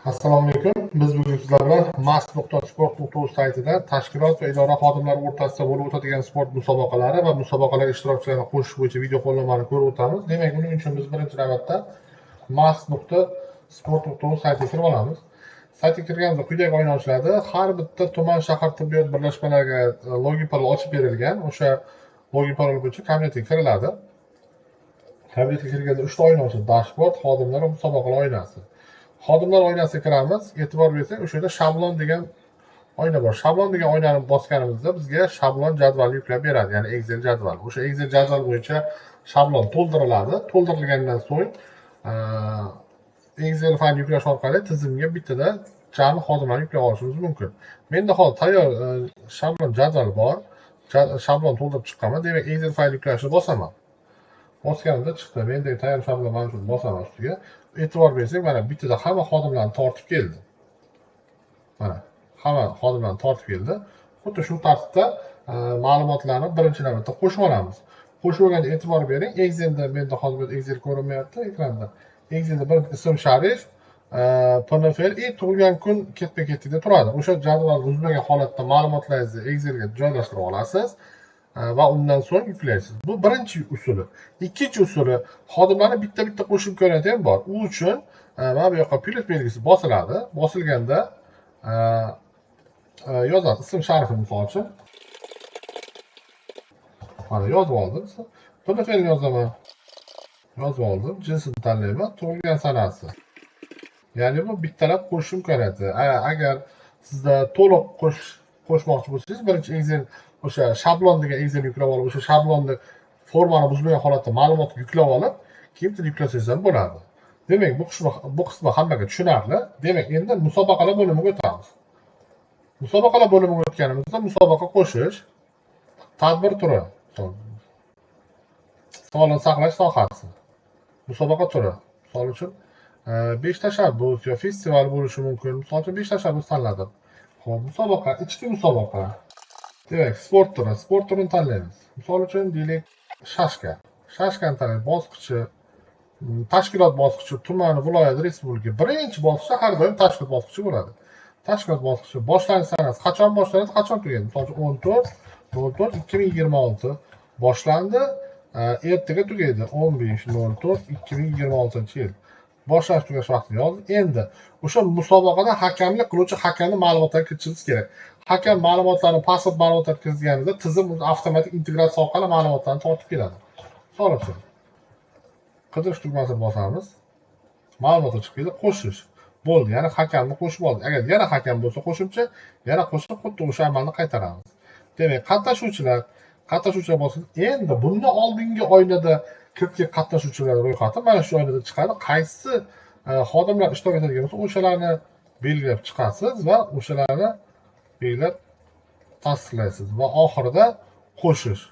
Assalomu alaykum. Biz bugun sizlar bilan mas.sport.uz saytida tashkilot va idora xodimlari o'rtasida bo'lib o'tadigan sport musobaqalari va musobaqalar ishtirokchilarini qo'shish bo'yicha video qo'llanmani ko'rib o'tamiz. Demak, buning uchun biz birinchi navbatda mas.sport.uz saytiga kirib olamiz. Saytga kirganimizda quyidagi oyna ochiladi. Har bitta tuman shahar tibbiyot birlashmalariga login parol ochib berilgan. O'sha login parol bo'yicha kabinetga kiriladi. Kabinetga kirganda 3 ta oyna ochiladi: dashbord, xodimlar va musobaqalar oynasi. Xodimlar oynasiga kiramiz. E'tibor bersang, o'sha yerda shablon degan oyna bor. Shablon degan oynani bosganimizda bizga shablon jadvalni yuklab beradi, ya'ni Excel jadval. O'sha Excel jadval bo'yicha shablon to'ldiriladi. To'ldirilgandan so'ng Excel fayl yuklash orqali tizimga bittada jami xodimlarni yuklab olishimiz mumkin. Menda hozir tayyor shablon jadval bor. Shablon to'ldirib chiqqanman. Demak, Excel fayl yuklashni bosaman. Bosganimda chiqdi. Mendagi tayyor shablon mana shu bosaman ustiga. E'tibor bersak, mana bittada hamma xodimlarni tortib keldi. Mana hamma xodimlarni tortib keldi. Xuddi shu tartibda ma'lumotlarni birinchi navbatda qo'shib olamiz. Qo'shib olganda e'tibor bering, Excelda menda hozir Excel ko'rinmayapti ekranda. Excelda bir ism sharif, PNFL tug'ilgan kun ketma-ketlikda turadi. O'sha jadval buzmagan holatda ma'lumotlaringizni Excelga joylashtirib olasiz va undan so'ng yuklaysiz. Bu birinchi usuli. Ikkinchi usuli, xodimlarni bitta-bitta qo'shib imkoniyati ham bor. U uchun mana bu yoqqa plus belgisi bosiladi. Bosilganda yozadi ism sharifini misol uchun. Mana yozib oldim. PNFL yozaman. Yozib oldim. Jinsini tanlayman. Tug'ilgan sanasi. Ya'ni bu bittalab qo'shish imkoniyati. Agar sizda to'liq qo'shmoqchi bo'lsangiz, birinchi Excel o'sha shablon degan Excel yuklab olib, o'sha shablonni formani buzmagan holatda ma'lumotni yuklab olib, keyin yuklasangiz ham bo'ladi. Demak, bu qismi hammaga tushunarli. Demak, endi musobaqalar bo'limiga o'tamiz. Musobaqalar bo'limiga o'tganimizda musobaqa qo'shish, tadbir turi, sog'liqni saqlash sohasi, musobaqa turi. Misol uchun 5 tashabbus yo festival bo'lishi mumkin. Misol uchun 5 tashabbus tanladi. Xo'p, musobaqa, ichki musobaqa. Demak, sport turini tanlaymiz. Misol uchun deylik, shashka. Shashkani tanlaymiz. Bosqichi, tashkilot bosqichi, tuman, viloyat, respublika. Birinchi bosqichda har doim tashkilot bosqichi bo'ladi. Tashkilot bosqichi boshlanish sanasi qachon boshlanadi, qachon tugaydi? Misol uchun 14/04/2026 boshlandi, ertaga tugaydi 15/04/2026-yil. Boshlash tugash vaqtini yozib, endi o'sha musobaqada hakamlik qiluvchi hakamning ma'lumotlarini kiritishimiz kerak. Hakam ma'lumotlarini, pasport ma'lumotlarini kiritganimizda tizim avtomatik integratsiya orqali ma'lumotlarni tortib keladi. Misol uchun qidirish tugmasini bosamiz. Ma'lumotlar chiqib keldi, qo'shish. Bo'ldi, ya'ni hakamni qo'shib oldik. Agar yana hakam bo'lsa qo'shimcha, yana qo'shib xuddi o'sha amalni qaytaramiz. Demak, qatnashuvchilar bo'lsin. Endi bundan oldingi oynada kirib qatnashuvchilar ro'yxati mana shu oynada chiqadi. Qaysi xodimlar ishtirok etadigan bo'lsa, o'shalarni belgilab chiqasiz va o'shalarni belgilab tasdiqlaysiz va oxirida qo'shish.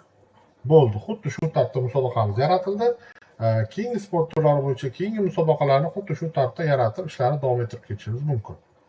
Bo'ldi. Xuddi shu tartibda musobaqamiz yaratildi. Keyingi sport turlari bo'yicha keyingi musobaqalarni xuddi shu tartibda yaratib, ishlarni davom ettirib ketishimiz mumkin.